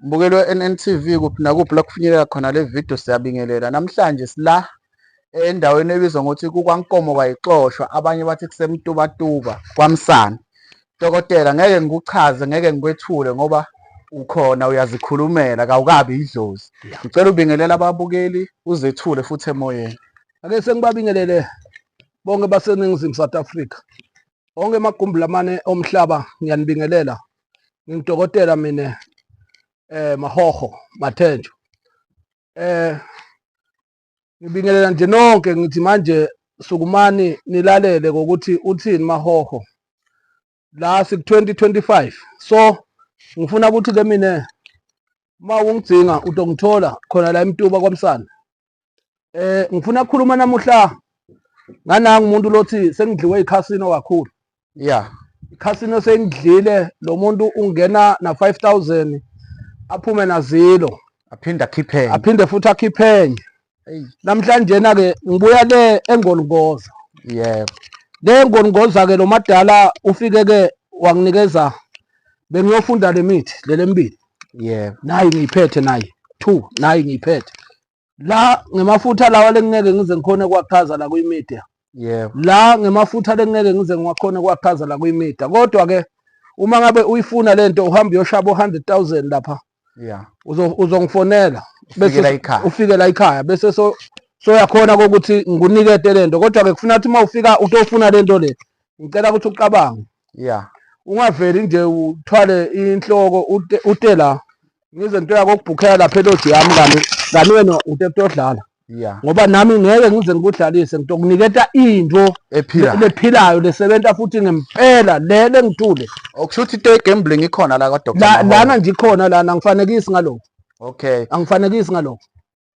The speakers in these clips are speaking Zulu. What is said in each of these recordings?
mbukelo we-NNTV kuphi nakuphi la kufinyelela khona le video siyabingelela. Namhlanje sila endaweni ebizwa ngokuthi kuKwaNkomo kwayixoshwa, abanye bathi kusemtubatuba kwaMsana. Dokotela, ngeke ngikuchaze, ngeke ngikwethule ngoba ukhona uyazikhulumela, kawukabi idlozi. Ngicela ubingelela ababukeli, uzethule futhi emoyeni. Ake sengibabingelele bonke baseNingizimu South Africa. Onke amagumbi lamane omhlaba ngiyanibingelela. Ngidokotela mina Mahoho Mathenjwa. Ngibingelela nje nonke ngithi manje sukumani nilalele ukuthi uthini Mahoho. La siku 2025. So ngifuna ukuthi ke mina mawungidinga utongithola khona la eMtuba kwaMsana. Ngifuna ukukhuluma namuhla ngananga umuntu lothi sengidliwe iCasino kakhulu. Yeah. ICasino sengidlile, lo muntu ungena na 5000 aphume na 0 aphinde futhi akhiphenye. Namhlanje na ke ngibuya le eNgolongoza. Yebo. Le eNgolongoza ke lo madala ufike ke wanginikeza bengiyofunda le mithi lele mbili. Yebo. Nayi ngiyiphethe nayi 2 nayi ngiyiphethe. La ngemafutha lawa lengeke ngize ngikhone kwaqhaza la kuyimedia. Yebo. La ngemafutha lengeke ngize ngiwakhona kwaqhaza la kuyimedia. Kodwa ke uma ngabe uyifuna lento uhamba uyoshaba 100,000 lapha. Yeah. Uzongifonela bese ufike la ekhaya bese soyakhona ukuthi ngikunikete lento. Kodwa ke kufuna ukuthi mawufika utofuna lento le ngicela ukuthi ucabange. Yeah. Ungaveli nje uthwale inhloko utela ngize into yakho ukubhukhela lapha eloji yami kani wena utodlala. Yeah. Ngoba nami ngeke ngize ngikudlalise ngitokuniketa into lephilayo lesebenza futhi ngempela lele ngithule. Okusho ukuthi into gambling ikhona la kaDr. Lana nje ikhona lana ngifanekisi ngalokho. Okay. Angifanekisi ngalokho.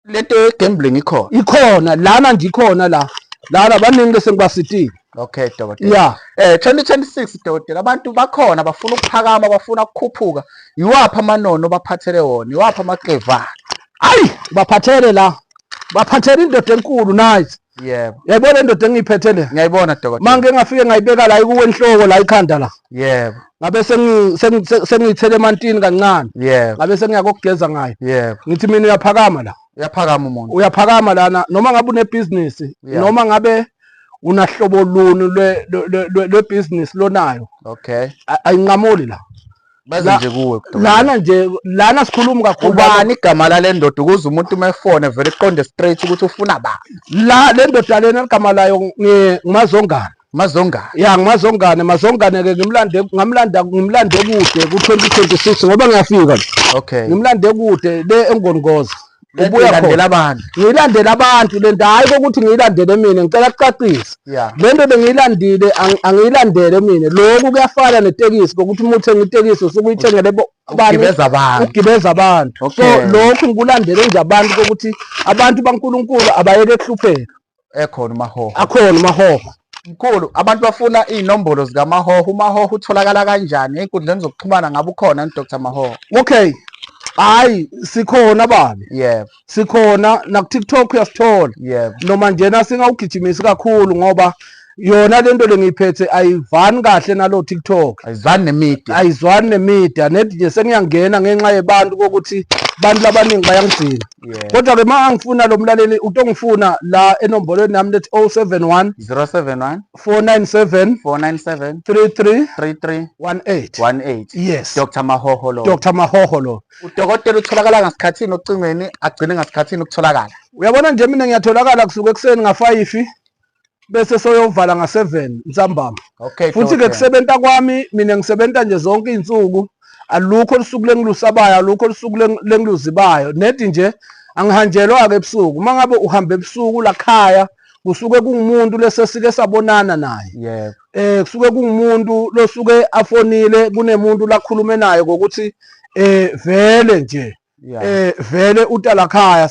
Lento gambling ikhona. Ikhona lana nje ikhona la. Lana baningi bese ngibasitile. Okay dokotela. Yeah. 2026 dokotela, abantu bakhona bafuna ukuphakama, bafuna ukukhuphuka. Yiwaphi amanono baphathele wona? Yiwaphi amakleva? Ayi baphathele la. Baphathele indoda enkulu nice. Yebo. Yayibona indoda engiyiphethe. Ngiyayibona dokotela. Manje ngafike ngayibeka la kuwe enhloko la ikhanda la. Yebo. Ngabe sengiyithele emantini kancane. Yebo. Ngabe sengiyakugeza ngayo. Yebo. Ngithi mina uyaphakama la. Uyaphakama umuntu. Uyaphakama lana noma ngabe unebusiness noma ngabe unahlobo luni le business lonayo. Okay. Ayinqamuli la. Baze nje kuwe lana sikhuluma kakhulu. Ubani igama la lendoda ukuze umuntu umefone vele iqonde straight ukuthi ufuna ba. La lendoda lena igama layo ngimazongane. Mazongane. Ya ngimazongane, mazongane ke ngimlande kude ku2026 ngoba ngiyafika. Okay. Ngimlande kude le eNgolongoza. Ubuya landela abantu. Ngiyilandela abantu lento hayi ukuthi ngiyilandele mina ngicela ukucacisa. Yeah. Lento bengiyilandile angiyilandele mina. Lokhu kuyafana netekisi ukuthi uma uthenga itekisi usukuyithengele ugibeza abantu. So lokhu ngikulandele nje abantu ukuthi abantu baNkulunkulu abayeke ukuhlupheka. Ekhona uMahoho. Akhona uMahoho. Mkhulu, abantu bafuna inombolo zika Mahoho. uMahoho utholakala kanjani einkundleni zokuxhumana? Ngabe ukhona uDr. Mahoho? Okay. Hayi sikhona babi. Yebo. Sikhona na TikTok uyasithola. Yebo. Noma njena singawugijimisi kakhulu ngoba yona lento lengiphethe ayivani kahle nalo TikTok. Ayizwani nemedia. Nethi nje sengiyangena ngenxa yebantu ukuthi abantu labaningi bayangidina. Kodwa ke mangifuna lo mlaleli utongifuna la enombolweni nami lethi 071 497 33 18. Yes. Dr. Mahoho lo. Dr. Mahoho lo. Udokotela utholakala ngasikhathini ocingweni agcine ngasikhathini ukutholakala. Uyabona nje mina ngiyatholakala kusuka ekseni nga5 bese soyovala nga7 ntambama. Okay. Futhi ke kusebenta kwami mina ngisebenta nje zonke izinsuku. Alukho olusuku lengilusabayo, alukho olusuku lengiluzibayo. Nethi nje angihanjelwa ke ebusuku. Uma ngabe uhamba ebusuku la khaya kusuke kungumuntu lesesike sabonana naye. Yebo. Kusuke kungumuntu losuke afonile kunemuntu lakhulume naye ngokuthi vele nje vele utala khaya